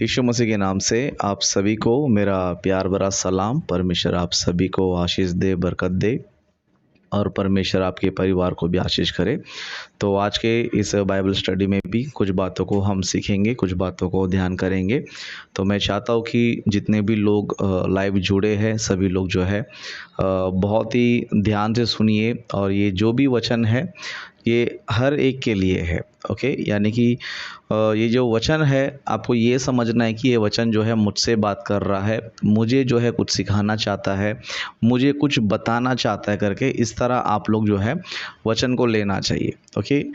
यीशु मसीह के नाम से आप सभी को मेरा प्यार भरा सलाम। परमेश्वर आप सभी को आशीष दे, बरकत दे और परमेश्वर आपके परिवार को भी आशीष करे। तो आज के इस बाइबल स्टडी में भी कुछ बातों को हम सीखेंगे, कुछ बातों को ध्यान करेंगे। तो मैं चाहता हूँ कि जितने भी लोग लाइव जुड़े हैं सभी लोग जो है बहुत ही ध्यान से सुनिए। और ये जो भी वचन है ये हर एक के लिए है। ओके, यानी कि ये जो वचन है आपको ये समझना है कि ये वचन जो है मुझसे बात कर रहा है, मुझे जो है कुछ सिखाना चाहता है, मुझे कुछ बताना चाहता है करके इस तरह आप लोग जो है वचन को लेना चाहिए। ओके,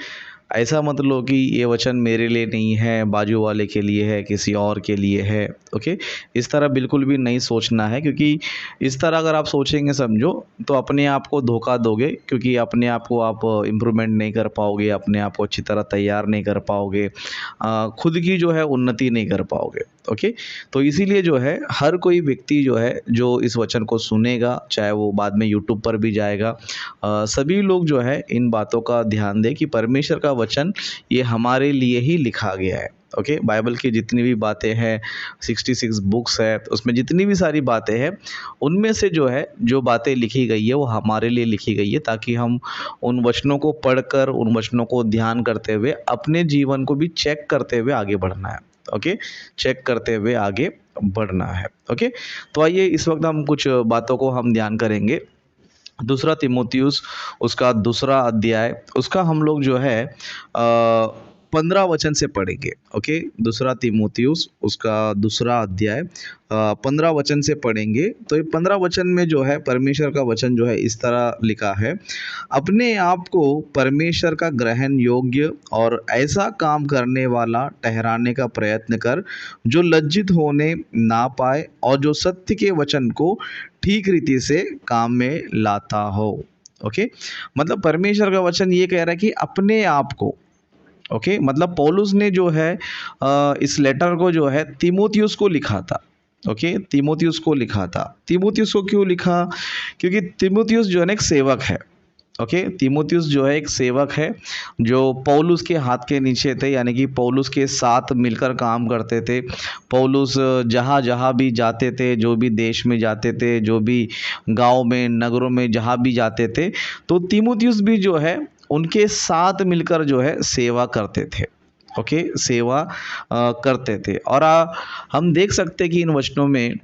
ऐसा मत लो कि ये वचन मेरे लिए नहीं है, बाजू वाले के लिए है, किसी और के लिए है। ओके, इस तरह बिल्कुल भी नहीं सोचना है, क्योंकि इस तरह अगर आप सोचेंगे समझो तो अपने आप को धोखा दोगे, क्योंकि अपने आप को आप इम्प्रूवमेंट नहीं कर पाओगे, अपने आप को अच्छी तरह तैयार नहीं कर पाओगे, खुद की जो है उन्नति नहीं कर पाओगे। ओके, तो इसीलिए जो है हर कोई व्यक्ति जो है जो इस वचन को सुनेगा, चाहे वो बाद में यूट्यूब पर भी जाएगा, सभी लोग जो है इन बातों का ध्यान दें कि परमेश्वर का वचन ये हमारे लिए ही लिखा गया है। ओके, बाइबल की जितनी भी बातें हैं, 66 बुक्स है, उसमें जितनी भी सारी बातें हैं उनमें से जो है जो बातें लिखी गई है वो हमारे लिए लिखी गई है, ताकि हम उन वचनों को पढ़कर, उन वचनों को ध्यान करते हुए अपने जीवन को भी चेक करते हुए आगे बढ़ना है। ओके, चेक करते हुए आगे बढ़ना है। ओके, तो आइए इस वक्त हम कुछ बातों को हम ध्यान करेंगे। दूसरा तीमुथियुस उसका दूसरा अध्याय, उसका हम लोग जो है 15 वचन से पढ़ेंगे। ओके, दूसरा तीमुथियुस उसका दूसरा अध्याय 15 वचन से पढ़ेंगे। तो ये 15 वचन में जो है परमेश्वर का वचन जो है इस तरह लिखा है: अपने आप को परमेश्वर का ग्रहण योग्य और ऐसा काम करने वाला ठहराने का प्रयत्न कर जो लज्जित होने ना पाए और जो सत्य के वचन को ठीक रीति से काम में लाता हो। ओके, मतलब परमेश्वर का वचन ये कह रहा है कि अपने आप को, ओके, मतलब पौलुस ने जो है इस लेटर को जो है तीमुथियुस को लिखा था। ओके, तीमुथियुस को लिखा था। तीमुथियुस को क्यों लिखा? क्योंकि तीमुथियुस जो है ना एक सेवक है। ओके, तीमुथियुस जो है एक सेवक है जो पौलुस के हाथ के नीचे थे, यानी कि पौलुस के साथ मिलकर काम करते थे। पौलुस जहाँ जहाँ भी जाते थे, जो भी देश में जाते थे, जो भी गांव में, नगरों में जहाँ भी जाते थे, तो तीमुथियुस भी जो है उनके साथ मिलकर जो है सेवा करते थे। ओके, सेवा करते थे। और हम देख सकते हैं कि इन वचनों में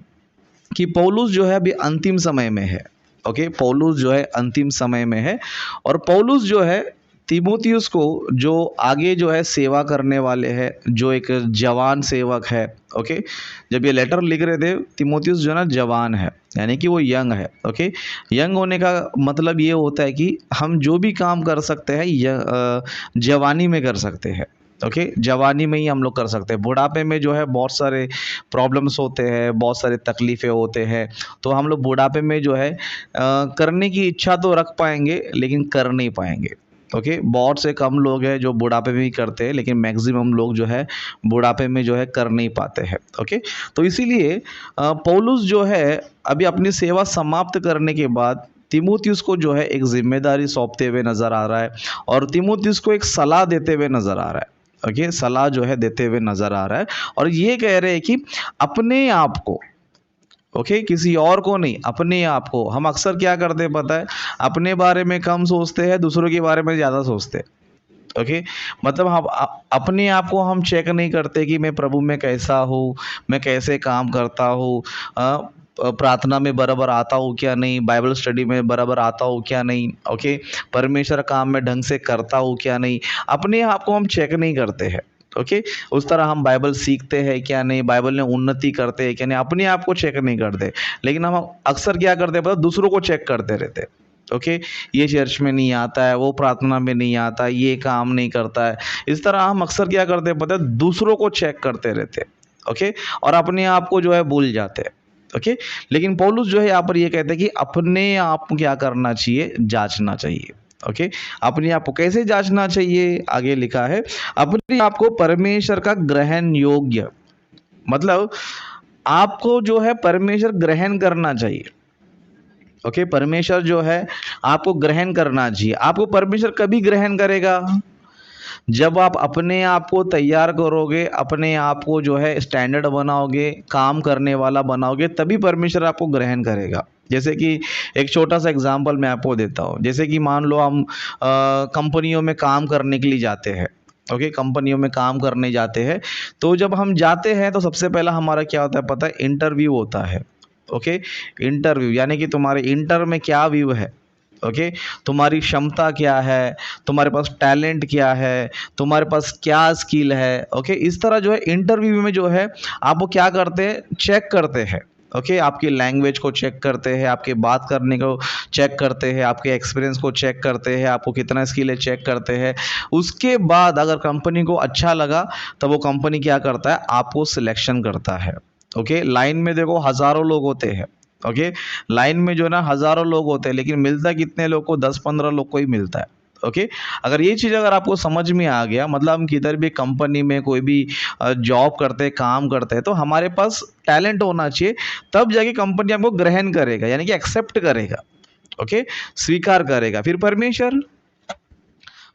कि पौलुस जो है अभी अंतिम समय में है। ओके, पौलुस जो है अंतिम समय में है और पौलुस जो है तीमुथियुस को, जो आगे जो है सेवा करने वाले हैं, जो एक जवान सेवक है। ओके, जब ये लेटर लिख रहे थे तीमुथियुस जो है ना जवान है, यानी कि वो यंग है। ओके, यंग होने का मतलब ये होता है कि हम जो भी काम कर सकते हैं जवानी में कर सकते हैं। ओके, जवानी में ही हम लोग कर सकते हैं। बुढ़ापे में जो है बहुत सारे प्रॉब्लम्स होते हैं, बहुत सारे तकलीफ़ें होते हैं, तो हम लोग बुढ़ापे में जो है करने की इच्छा तो रख पाएंगे लेकिन कर नहीं पाएंगे। ओके, बहुत से कम लोग हैं जो बुढ़ापे में ही करते हैं, लेकिन मैक्सिमम लोग जो है बुढ़ापे में जो है कर नहीं पाते हैं। ओके, तो इसीलिए पौलुस जो है अभी अपनी सेवा समाप्त करने के बाद तीमुथियुस को जो है एक जिम्मेदारी सौंपते हुए नज़र आ रहा है और तीमुथियुस को एक सलाह देते हुए नज़र आ रहा है। ओके, सलाह जो है देते हुए नज़र आ रहा है और ये कह रहे हैं कि अपने आप को, ओके, किसी और को नहीं, अपने आप को। हम अक्सर क्या करते हैं पता है? अपने बारे में कम सोचते हैं, दूसरों के बारे में ज़्यादा सोचते हैं। ओके, मतलब हम अपने आप को हम चेक नहीं करते कि मैं प्रभु में कैसा हूँ, मैं कैसे काम करता हूँ, प्रार्थना में बराबर आता हूँ क्या नहीं, बाइबल स्टडी में बराबर आता हूँ क्या नहीं, ओके, परमेश्वर काम में ढंग से करता हूँ क्या नहीं, अपने आप को हम चेक नहीं करते हैं। ओके, उस तरह हम बाइबल सीखते हैं क्या नहीं, बाइबल में उन्नति करते हैं क्या नहीं, अपने आप को चेक नहीं करते। लेकिन हम अक्सर क्या करते हैं पता, दूसरों को चेक करते रहते। ओके, ये चर्च में नहीं आता है, वो प्रार्थना में नहीं आता है, ये काम नहीं करता है। इस तरह हम अक्सर क्या करते हैं पता है, दूसरों को चेक करते रहते। ओके, और अपने आप को जो है भूल जाते हैं। ओके, लेकिन पौलुस जो है यहाँ पर ये कहते हैं कि अपने आप को क्या करना चाहिए, जांचना चाहिए। ओके, अपने आप को कैसे जांचना चाहिए? आगे लिखा है अपने आप को परमेश्वर का ग्रहण योग्य, मतलब आपको जो है परमेश्वर ग्रहण करना चाहिए। ओके, परमेश्वर जो है आपको ग्रहण करना चाहिए। आपको परमेश्वर कभी ग्रहण करेगा? जब आप अपने आप को तैयार करोगे, अपने आप को जो है स्टैंडर्ड बनाओगे, काम करने वाला बनाओगे, तभी परमेश्वर आपको ग्रहण करेगा। जैसे कि एक छोटा सा एग्जांपल मैं आपको देता हूँ। जैसे कि मान लो हम कंपनियों में काम करने के लिए जाते हैं। ओके, कंपनियों में काम करने जाते हैं। तो जब हम जाते हैं तो सबसे पहला हमारा क्या होता है पता है? इंटरव्यू होता है। ओके, इंटरव्यू यानी कि तुम्हारे इंटर में क्या व्यू है। ओके, तुम्हारी क्षमता क्या है, तुम्हारे पास टैलेंट क्या है, तुम्हारे पास क्या स्किल है। ओके, इस तरह जो है इंटरव्यू में जो है आप वो क्या करते हैं, चेक करते हैं। ओके, आपकी लैंग्वेज को चेक करते हैं, आपके बात करने को चेक करते हैं, आपके एक्सपीरियंस को चेक करते हैं, आपको कितना स्किल है चेक करते हैं। उसके बाद अगर कंपनी को अच्छा लगा तो वो कंपनी क्या करता है, आपको सिलेक्शन करता है। ओके, लाइन में देखो हज़ारों लोग होते हैं। ओके, लाइन में जो है ना हज़ारों लोग होते हैं, लेकिन मिलता कितने लोग को, 10-15 लोग को ही मिलता है। ओके, अगर ये चीज़ अगर आपको समझ में आ गया, मतलब हम किधर भी कंपनी में कोई भी जॉब करते हैं, काम करते हैं, तो हमारे पास टैलेंट होना चाहिए, तब जाके कंपनी हमको ग्रहण करेगा, यानी कि एक्सेप्ट करेगा। ओके, स्वीकार करेगा। फिर परमेश्वर,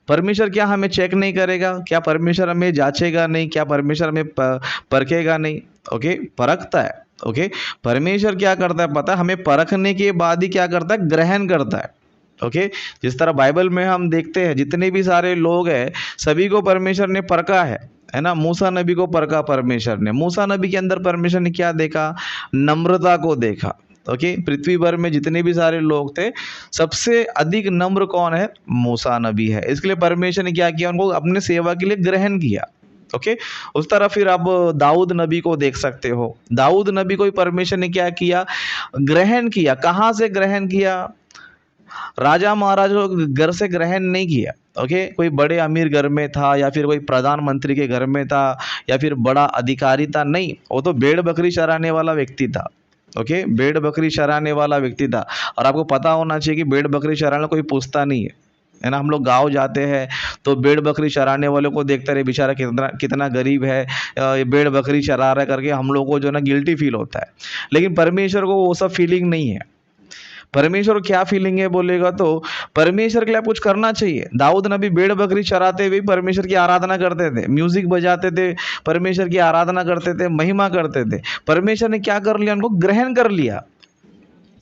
परमेश्वर क्या हमें चेक नहीं करेगा? क्या परमेश्वर हमें जांचेगा नहीं? क्या परमेश्वर हमें परखेगा नहीं? ओके, परखता है। ओके, परमेश्वर क्या करता है पता है? हमें परखने के बाद ही क्या करता है, ग्रहण करता है। ओके, जिस तरह बाइबल में हम देखते हैं जितने भी सारे लोग हैं, सभी को परमेश्वर ने परखा है ना। मूसा नबी को परखा परमेश्वर ने। मूसा नबी के अंदर परमेश्वर ने क्या देखा? नम्रता को देखा। ओके, पृथ्वी भर में जितने भी सारे लोग थे, सबसे अधिक नम्र कौन है? मूसा नबी है। इसके लिए परमेश्वर ने क्या किया, उनको अपने सेवा के लिए ग्रहण किया। ओके, उस तरह फिर आप दाऊद नबी को देख सकते हो। दाऊद नबी को भी परमेश्वर ने क्या किया, ग्रहण किया। कहाँ से ग्रहण किया? राजा महाराजा के घर से ग्रहण नहीं किया। ओके, कोई बड़े अमीर घर में था, या फिर कोई प्रधानमंत्री के घर में था, या फिर बड़ा अधिकारी था, नहीं। वो तो भेड़ बकरी चराने वाला व्यक्ति था। ओके, भेड़ बकरी चराने वाला व्यक्ति था। और आपको पता होना चाहिए कि भेड़ बकरी चराने कोई पूछता नहीं है ना। हम लोग गांव जाते हैं तो भेड़ बकरी चराने वाले को देखते रहे, बेचारा कितना कितना गरीब है, ये भेड़ बकरी चरा रहा है करके हम लोग को जो है ना गिल्टी फील होता है। लेकिन परमेश्वर को वो सब फीलिंग नहीं है। परमेश्वर को क्या फीलिंग है बोलेगा तो परमेश्वर के लिए कुछ करना चाहिए। दाऊद नबी भेड़ बकरी चराते हुए परमेश्वर की आराधना करते थे, म्यूजिक बजाते थे, परमेश्वर की आराधना करते थे, महिमा करते थे। परमेश्वर ने क्या कर लिया, उनको ग्रहण कर लिया।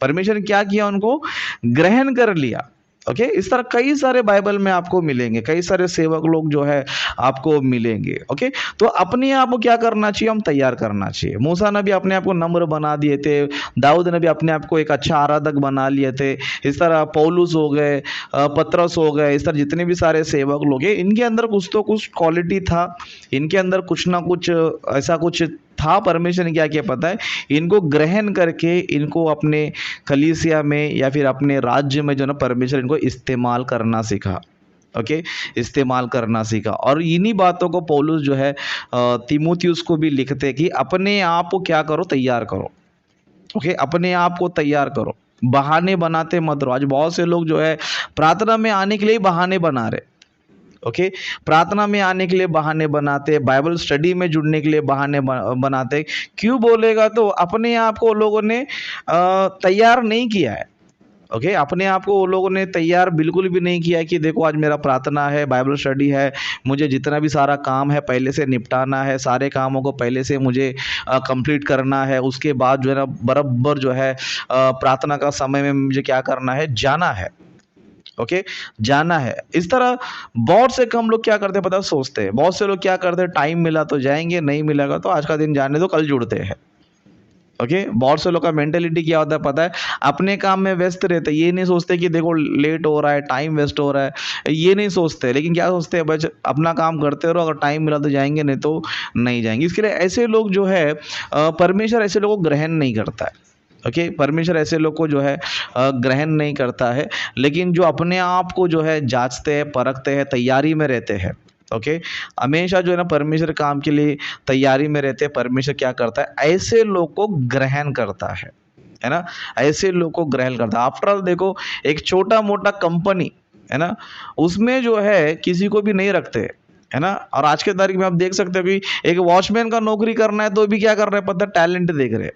परमेश्वर ने क्या किया, उनको ग्रहण कर लिया। ओके, इस तरह कई सारे बाइबल में आपको मिलेंगे, कई सारे सेवक लोग जो है आपको मिलेंगे। ओके, तो अपने आप को क्या करना चाहिए, हम तैयार करना चाहिए। मूसा नबी अपने आप को नम्र बना दिए थे, दाऊद नबी अपने आप को एक अच्छा आराधक बना लिए थे। इस तरह पौलुस हो गए, पतरस हो गए, इस तरह जितने भी सारे सेवक लोग हैं, इनके अंदर कुछ तो कुछ क्वालिटी था, इनके अंदर कुछ ना कुछ ऐसा कुछ था। परमेश्वर ने क्या किया पता है, इनको ग्रहण करके इनको अपने कलीसिया में या फिर अपने राज्य में जो ना परमेश्वर इनको इस्तेमाल करना सीखा। ओके, इस्तेमाल करना सीखा। और इन्हीं बातों को पौलुस जो है तीमुथियुस को भी लिखते हैं कि अपने आप को क्या करो, तैयार करो। ओके, अपने आप को तैयार करो, बहाने बनाते मत रहो। आज बहुत से लोग जो है प्रार्थना में आने के लिए बहाने बना रहे। ओके, प्रार्थना में आने के लिए बहाने बनाते, बाइबल स्टडी में जुड़ने के लिए बहाने बनाते। क्यों बोलेगा तो अपने आप को लोगों ने तैयार नहीं किया है। ओके, अपने आप को वो लोगों ने तैयार बिल्कुल भी नहीं किया है कि देखो आज मेरा प्रार्थना है, बाइबल स्टडी है, मुझे जितना भी सारा काम है पहले से निपटाना है, सारे कामों को पहले से मुझे कंप्लीट करना है। उसके बाद जो है ना बराबर जो है प्रार्थना का समय में मुझे क्या करना है, जाना है। ओके, जाना है। इस तरह बहुत से कम लोग क्या करते हैं पता है, सोचते हैं। बहुत से लोग क्या करते हैं, टाइम मिला तो जाएंगे, नहीं मिलेगा तो आज का दिन जाने दो, कल जुड़ते हैं। ओके, बहुत से लोग का मेंटेलिटी क्या होता है पता है, अपने काम में व्यस्त रहते, ये नहीं सोचते कि देखो लेट हो रहा है, टाइम वेस्ट हो रहा है, ये नहीं सोचते। लेकिन क्या सोचते हैं, बस अपना काम करते रहो, अगर टाइम मिला तो जाएंगे, नहीं तो नहीं जाएंगे। इसके लिए ऐसे लोग जो है परमेश्वर ऐसे लोगों को ग्रहण नहीं करता है। ओके, परमेश्वर ऐसे लोग को जो है ग्रहण नहीं करता है। लेकिन जो अपने आप को जो है जांचते हैं, परखते हैं, तैयारी में रहते हैं। ओके, हमेशा जो है ना परमेश्वर काम के लिए तैयारी में रहते हैं। परमेश्वर क्या करता है, ऐसे लोग को ग्रहण करता है ना। ऐसे लोग को ग्रहण करता है। आफ्टर ऑल देखो, एक छोटा मोटा कंपनी है ना, उसमें जो है किसी को भी नहीं रखते है ना। और आज के तारीख में आप देख सकते हो कि एक वॉचमैन का नौकरी करना है तो भी क्या कर रहे हैं पता है, टैलेंट देख रहे हैं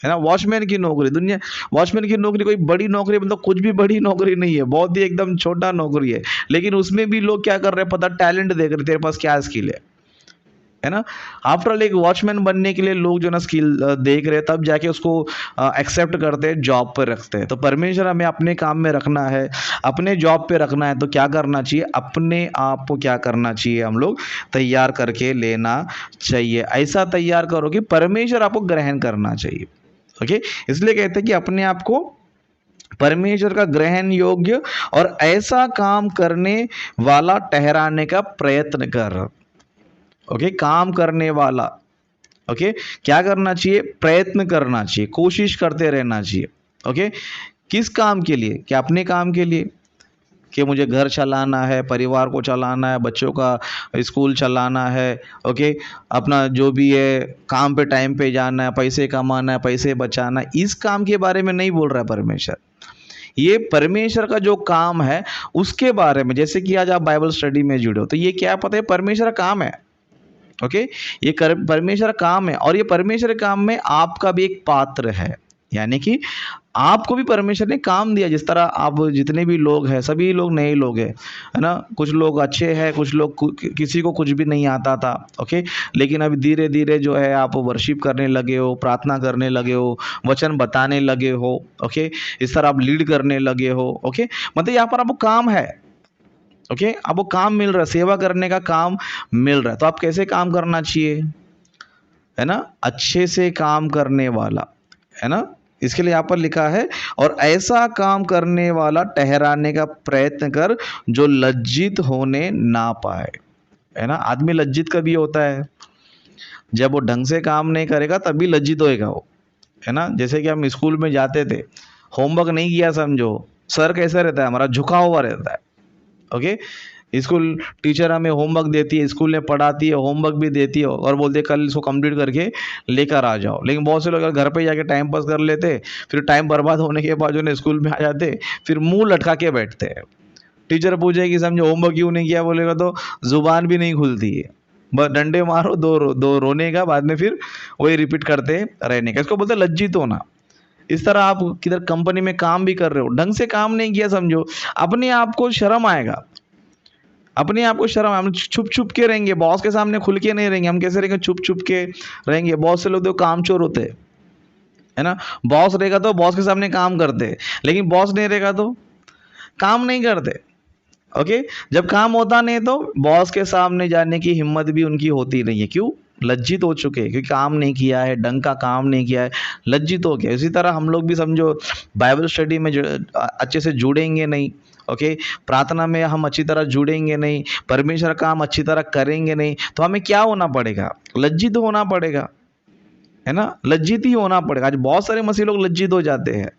है ना। वॉचमैन की नौकरी, दुनिया वॉचमैन की नौकरी कोई बड़ी नौकरी मतलब कुछ भी बड़ी नौकरी नहीं है, बहुत ही एकदम छोटा नौकरी है। लेकिन उसमें भी लोग क्या कर रहे हैं, पता टैलेंट देख रहे, तेरे पास क्या स्किल है ना। आफ्टर ऑल एक वॉचमैन बनने के लिए लोग जो ना स्किल देख रहे हैं, तब जाके उसको एक्सेप्ट करते हैं, जॉब पर रखते हैं। तो परमेश्वर हमें अपने काम में रखना है, अपने जॉब पे रखना है, तो क्या करना चाहिए, अपने आप को क्या करना चाहिए, हम लोग तैयार करके लेना चाहिए। ऐसा तैयार करो कि परमेश्वर आपको ग्रहण करना चाहिए। ओके, इसलिए कहते हैं कि अपने आप को परमेश्वर का ग्रहण योग्य और ऐसा काम करने वाला ठहराने का प्रयत्न कर। ओके, काम करने वाला। ओके, क्या करना चाहिए, प्रयत्न करना चाहिए, कोशिश करते रहना चाहिए। ओके, किस काम के लिए, क्या अपने काम के लिए कि मुझे घर चलाना है, परिवार को चलाना है, बच्चों का स्कूल चलाना है। ओके, अपना जो भी है काम पे टाइम पे जाना है, पैसे कमाना है, पैसे बचाना है, इस काम के बारे में नहीं बोल रहा है परमेश्वर। ये परमेश्वर का जो काम है उसके बारे में, जैसे कि आज आप बाइबल स्टडी में जुड़े हो तो ये क्या पता है, परमेश्वर का काम है। ओके, ये परमेश्वर काम है, और ये परमेश्वर काम में आपका भी एक पात्र है। यानी कि आपको भी परमेश्वर ने काम दिया। जिस तरह आप जितने भी लोग हैं, सभी लोग नए लोग हैं, है ना। कुछ लोग अच्छे हैं, कुछ लोग किसी को कुछ भी नहीं आता था। ओके, लेकिन अभी धीरे धीरे जो है आप वर्शिप करने लगे हो, प्रार्थना करने लगे हो, वचन बताने लगे हो। ओके, इस तरह आप लीड करने लगे हो। ओके, मतलब यहाँ पर आपको काम है। ओके, आपको काम मिल रहा है, सेवा करने का काम मिल रहा है। तो आप कैसे काम करना चाहिए, है ना, अच्छे से काम करने वाला, है ना। इसके लिए यहाँ पर लिखा है, और ऐसा काम करने वाला ठहराने का प्रयत्न कर जो लज्जित होने ना पाए। है ना, आदमी लज्जित कभी होता है जब वो ढंग से काम नहीं करेगा, तभी लज्जित होएगा वो, है ना। जैसे कि हम स्कूल में जाते थे, होमवर्क नहीं किया समझो, सर कैसा रहता है, हमारा झुका हुआ रहता है। ओके, स्कूल टीचर हमें होमवर्क देती है, स्कूल में पढ़ाती है, होमवर्क भी देती है, और बोलते है कल इसको कंप्लीट करके लेकर आ जाओ। लेकिन बहुत से लोग अगर घर पे जाके टाइम पास कर लेते, फिर टाइम बर्बाद होने के बाद जो है स्कूल में आ जाते, फिर मुंह लटका के बैठते हैं। टीचर पूछेगी समझो होमवर्क क्यों नहीं किया, बोलेगा तो जुबान भी नहीं खुलती है, बस डंडे मारो, दो रोने का, बाद में फिर वही रिपीट करते रहने का। इसको बोलते हैं लज्जित होना। इस तरह आप किधर कंपनी में काम भी कर रहे हो, ढंग से काम नहीं किया समझो, अपने आप को शर्म आएगा, अपने आप को शर्म। हम छुप छुप के रहेंगे, बॉस के सामने खुल के नहीं रहेंगे, हम कैसे रहेंगे, छुप छुप के रहेंगे। बहुत से लोग तो कामचोर होते हैं, है ना। बॉस रहेगा तो बॉस के सामने काम करते हैं, लेकिन बॉस नहीं रहेगा तो काम नहीं करते। ओके, जब काम होता नहीं तो बॉस के सामने जाने की हिम्मत भी उनकी होती नहीं है। क्यों, लज्जित हो चुके हैं, क्योंकि काम नहीं किया है, ढंग का काम नहीं किया है, लज्जित हो गया। इसी तरह हम लोग भी समझो बाइबल स्टडी में अच्छे से जुड़ेंगे नहीं। ओके, प्रार्थना में हम अच्छी तरह जुड़ेंगे नहीं, परमेश्वर काम अच्छी तरह करेंगे नहीं, तो हमें क्या होना पड़ेगा, लज्जित होना पड़ेगा, है ना। लज्जित ही होना पड़ेगा। आज बहुत सारे मसीह लोग लज्जित हो जाते हैं,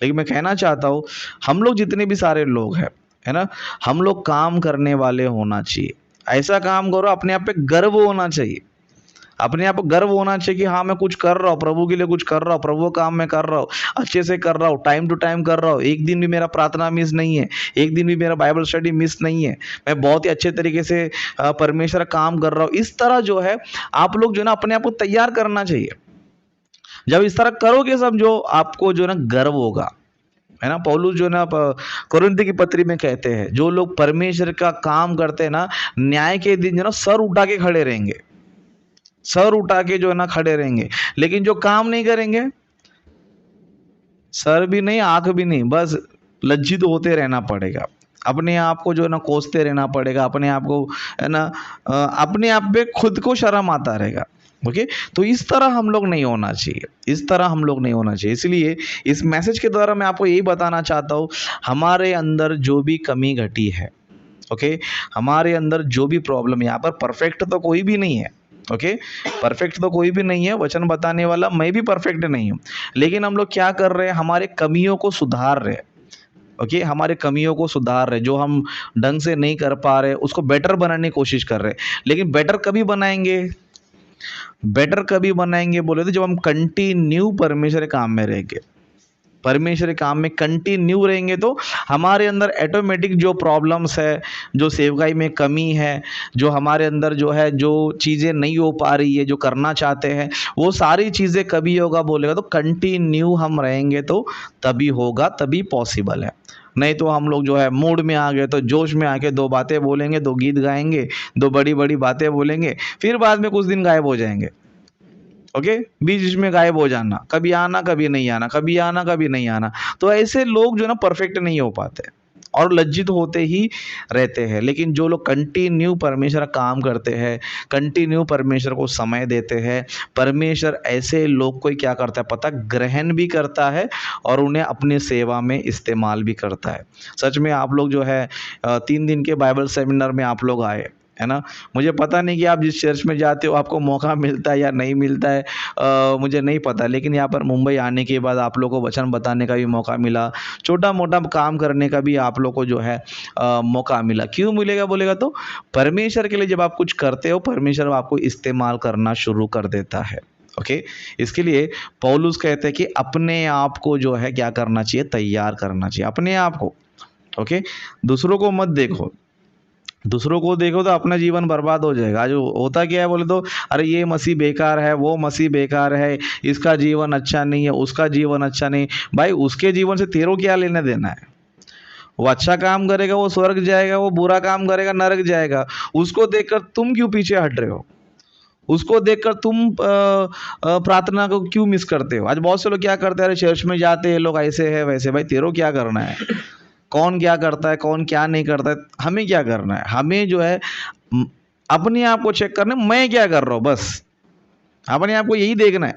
लेकिन मैं कहना चाहता हूँ हम लोग जितने भी सारे लोग हैं, है ना, हम लोग काम करने वाले होना चाहिए। ऐसा काम करो, अपने आप पे गर्व होना चाहिए, अपने आप को गर्व होना चाहिए कि हाँ मैं कुछ कर रहा हूँ, प्रभु के लिए कुछ कर रहा हूँ, प्रभु का काम मैं कर रहा हूँ, अच्छे से कर रहा हूँ, टाइम टू टाइम कर रहा हूँ, एक दिन भी मेरा प्रार्थना मिस नहीं है, एक दिन भी मेरा बाइबल स्टडी मिस नहीं है, मैं बहुत ही अच्छे तरीके से परमेश्वर का काम कर रहा हूँ। इस तरह जो है आप लोग जो है ना अपने आप को तैयार करना चाहिए। जब इस तरह करोगे सब, जो आपको जो है ना गर्व होगा, है ना। पौलुस जो है ना कुरिन्थी की पत्री में कहते हैं, जो लोग परमेश्वर का काम करते हैं ना, न्याय के दिन जो ना सर उठा के खड़े रहेंगे, सर उठा के जो है ना खड़े रहेंगे। लेकिन जो काम नहीं करेंगे, सर भी नहीं, आंख भी नहीं, बस लज्जित होते रहना पड़ेगा, अपने आप को जो है ना कोसते रहना पड़ेगा, अपने आप को, है ना, अपने आप पे खुद को शर्म आता रहेगा। ओके, तो इस तरह हम लोग नहीं होना चाहिए, इस तरह हम लोग नहीं होना चाहिए। इसलिए इस मैसेज के द्वारा मैं आपको यही बताना चाहता हूँ, हमारे अंदर जो भी कमी घटी है, ओके, हमारे अंदर जो भी प्रॉब्लम, यहाँ पर परफेक्ट तो कोई भी नहीं है। ओके, परफेक्ट तो कोई भी नहीं है, वचन बताने वाला मैं भी परफेक्ट नहीं हूँ, लेकिन हम लोग क्या कर रहे हैं, हमारे कमियों को सुधार रहे हैं। ओके, हमारे कमियों को सुधार रहे, जो हम ढंग से नहीं कर पा रहे उसको बेटर बनाने की कोशिश कर रहे हैं। लेकिन बेटर कभी बनाएंगे, बेटर कभी बनाएंगे बोले तो जब हम कंटिन्यू परमेश्वर के काम में रहेंगे। परमेश्वर के काम में कंटिन्यू रहेंगे तो हमारे अंदर ऑटोमेटिक जो प्रॉब्लम्स है, जो सेवकाई में कमी है, जो हमारे अंदर जो है, जो चीज़ें नहीं हो पा रही है, जो करना चाहते हैं, वो सारी चीज़ें कभी होगा बोलेगा तो कंटिन्यू हम रहेंगे तो तभी होगा, तभी पॉसिबल है। नहीं तो हम लोग जो है मूड में आ गए तो जोश में आके दो बातें बोलेंगे, दो गीत गाएंगे, दो बड़ी बड़ी बातें बोलेंगे, फिर बाद में कुछ दिन गायब हो जाएंगे। ओके, बीच बीच में गायब हो जाना, कभी आना कभी नहीं आना, कभी आना कभी नहीं आना। तो ऐसे लोग जो ना परफेक्ट नहीं हो पाते और लज्जित होते ही रहते हैं। लेकिन जो लोग कंटिन्यू परमेश्वर का काम करते हैं, कंटिन्यू परमेश्वर को समय देते हैं, परमेश्वर ऐसे लोग को क्या करता है पता, ग्रहण भी करता है और उन्हें अपनी सेवा में इस्तेमाल भी करता है। सच में आप लोग जो है 3 दिन के बाइबल सेमिनार में आप लोग आए, है ना। मुझे पता नहीं कि आप जिस चर्च में जाते हो आपको मौका मिलता है या नहीं मिलता है, मुझे नहीं पता। लेकिन यहाँ पर मुंबई आने के बाद आप लोगों को वचन बताने का भी मौका मिला, छोटा मोटा काम करने का भी आप लोग को जो है मौका मिला। क्यों मिलेगा बोलेगा तो परमेश्वर के लिए जब आप कुछ करते हो, परमेश्वर आपको इस्तेमाल करना शुरू कर देता है। ओके, इसके लिए पौलुस कहते हैं कि अपने आप को जो है क्या करना चाहिए, तैयार करना चाहिए अपने आप को। ओके, दूसरों को मत देखो, दूसरों को देखो तो अपना जीवन बर्बाद हो जाएगा। आज होता क्या है बोले तो, अरे ये मसीह बेकार है, वो मसीह बेकार है, इसका जीवन अच्छा नहीं है, उसका जीवन अच्छा नहीं। भाई उसके जीवन से तेरो क्या लेना देना है? वो अच्छा काम करेगा वो स्वर्ग जाएगा, वो बुरा काम करेगा नरक जाएगा। उसको देखकर तुम क्यों पीछे हट रहे हो? उसको देखकर तुम प्रार्थना को क्यों मिस करते हो? आज बहुत से लोग क्या करते हैं, अरे चर्च में जाते हैं लोग ऐसे है वैसे। भाई तेरो क्या करना है? कौन क्या करता है, कौन क्या नहीं करता है, हमें क्या करना है? हमें जो है अपने आप को चेक करना है, मैं क्या कर रहा हूँ, बस अपने आप को यही देखना है।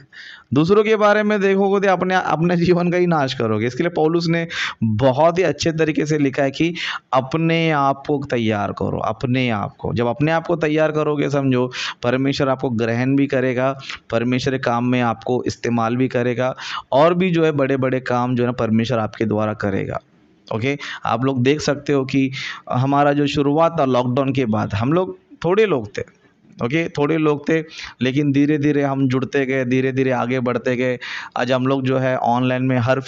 दूसरों के बारे में देखोगे तो अपने जीवन का ही नाश करोगे। इसके लिए पौलुस ने बहुत ही अच्छे तरीके से लिखा है कि अपने आप को तैयार करो, अपने आप को। जब अपने आप को तैयार करोगे, समझो परमेश्वर आपको ग्रहण भी करेगा, परमेश्वर के काम में आपको इस्तेमाल भी करेगा, और भी जो है बड़े बड़े काम जो है ना परमेश्वर आपके द्वारा करेगा। ओके, आप लोग देख सकते हो कि हमारा जो शुरुआत था लॉकडाउन के बाद, हम लोग थोड़े लोग थे। ओके, थोड़े लोग थे, लेकिन धीरे धीरे हम जुड़ते गए, धीरे धीरे आगे बढ़ते गए। आज हम लोग जो है ऑनलाइन में हर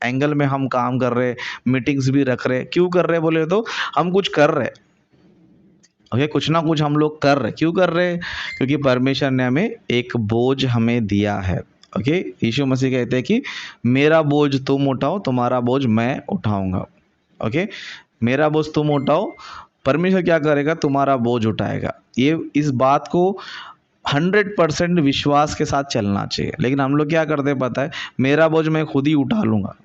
एंगल में हम काम कर रहे, मीटिंग्स भी रख रहे। क्यों कर रहे बोले तो हम कुछ कर रहे। ओके, कुछ ना कुछ हम लोग कर रहे। क्यों कर रहे? क्योंकि परमेश्वर ने हमें एक बोझ हमें दिया है। ओके, यीशु मसीह कहते हैं कि मेरा बोझ तुम उठाओ, तुम्हारा बोझ मैं उठाऊंगा। ओके, मेरा बोझ तुम उठाओ, परमेश्वर क्या करेगा, तुम्हारा बोझ उठाएगा। ये इस बात को 100% विश्वास के साथ चलना चाहिए। लेकिन हम लोग क्या करते हैं पता है, मेरा बोझ मैं खुद ही उठा लूँगा।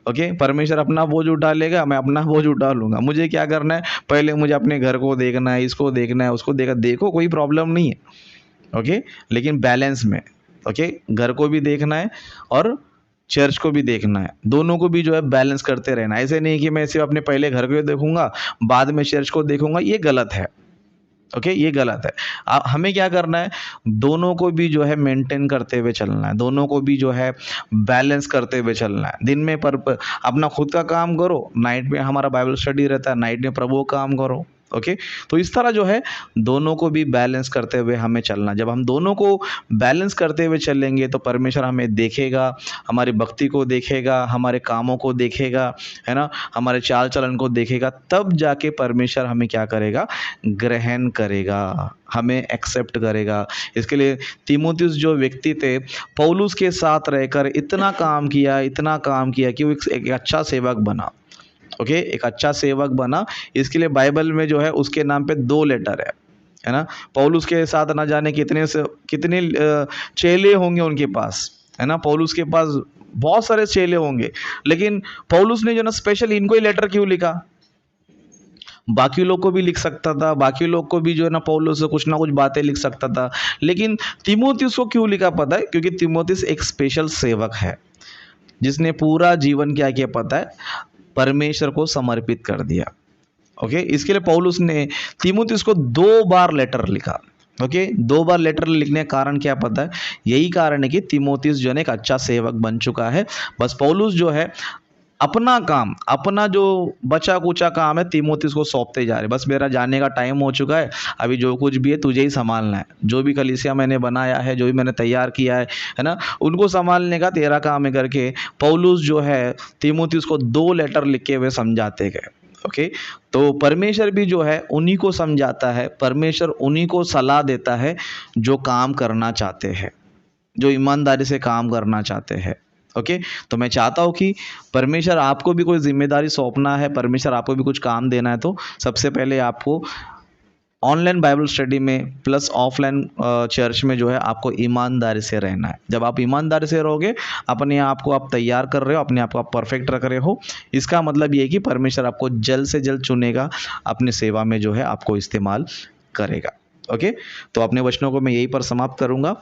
ओके, परमेश्वर अपना बोझ उठा लेगा, मैं अपना बोझ उठा लूँगा। मुझे क्या करना है, पहले मुझे अपने घर को देखना है, इसको देखना है, उसको देखो कोई प्रॉब्लम नहीं है। ओके, लेकिन बैलेंस में। ओके, घर को भी देखना है और चर्च को भी देखना है, दोनों को भी जो है बैलेंस करते रहना। ऐसे नहीं कि मैं सिर्फ अपने पहले घर को देखूंगा बाद में चर्च को देखूंगा, ये गलत है। ओके, ये गलत है। हमें क्या करना है, दोनों को भी जो है मेंटेन करते हुए चलना है, दोनों को भी जो है बैलेंस करते हुए चलना है। दिन में अपना खुद का काम करो, नाइट में हमारा बाइबल स्टडी रहता है, नाइट में प्रभु का काम करो। ओके, तो इस तरह जो है दोनों को भी बैलेंस करते हुए हमें चलना। जब हम दोनों को बैलेंस करते हुए चलेंगे तो परमेश्वर हमें देखेगा, हमारी भक्ति को देखेगा, हमारे कामों को देखेगा, है ना, हमारे चाल चलन को देखेगा। तब जाके परमेश्वर हमें क्या करेगा, ग्रहण करेगा, हमें एक्सेप्ट करेगा। इसके लिए तीमुथियुस जो व्यक्ति थे, पौलुस के साथ रहकर इतना काम किया कि वो एक अच्छा सेवक बना। ओके, एक अच्छा सेवक बना। इसके लिए बाइबल में जो है उसके नाम पे 2 लेटर है ना। पौलुस के साथ ना जाने कितने चेले होंगे उनके पास, है ना। पौलुस के पास बहुत सारे चेले होंगे, लेकिन पौलुस ने जो ना स्पेशल इनको ही लेटर क्यों लिखा? बाकी लोग को भी लिख सकता था, बाकी लोग को भी जो है ना पौलुस से कुछ ना कुछ बातें लिख सकता था, लेकिन तीमुथियुस को क्यों लिखा पता है? क्योंकि तीमुथियुस एक स्पेशल सेवक है जिसने पूरा जीवन क्या किया पता है, परमेश्वर को समर्पित कर दिया। ओके, इसके लिए पौलुस ने तीमुथियुस को 2 बार लेटर लिखा। ओके, 2 बार लेटर लिखने का कारण क्या पता है? यही कारण है कि तीमुथियुस जो है एक अच्छा सेवक बन चुका है। बस पौलुस जो है अपना काम, अपना जो बचा कुचा काम है तीमुथियुस को सौंपते जा रहे, बस मेरा जाने का टाइम हो चुका है, अभी जो कुछ भी है तुझे ही संभालना है, जो भी कलीसिया मैंने बनाया है, जो भी मैंने तैयार किया है ना, उनको संभालने का तेरा काम है करके पौलुस जो है तीमुथियुस को 2 लेटर लिख के वे समझाते गए। ओके, तो परमेश्वर भी जो है उन्हीं को समझाता है, परमेश्वर उन्हीं को सलाह देता है जो काम करना चाहते हैं, जो ईमानदारी से काम करना चाहते हैं। ओके, तो मैं चाहता हूँ कि परमेश्वर आपको भी कोई जिम्मेदारी सौंपना है, परमेश्वर आपको भी कुछ काम देना है, तो सबसे पहले आपको ऑनलाइन बाइबल स्टडी में प्लस ऑफलाइन चर्च में जो है आपको ईमानदारी से रहना है। जब आप ईमानदारी से रहोगे, अपने आप को आप तैयार कर रहे हो, अपने आप को आप परफेक्ट रख रहे हो, इसका मतलब ये है कि परमेश्वर आपको जल्द से जल्द चुनेगा, अपनी सेवा में जो है आपको इस्तेमाल करेगा। ओके, तो अपने वचनों को मैं यहीं पर समाप्त करूँगा।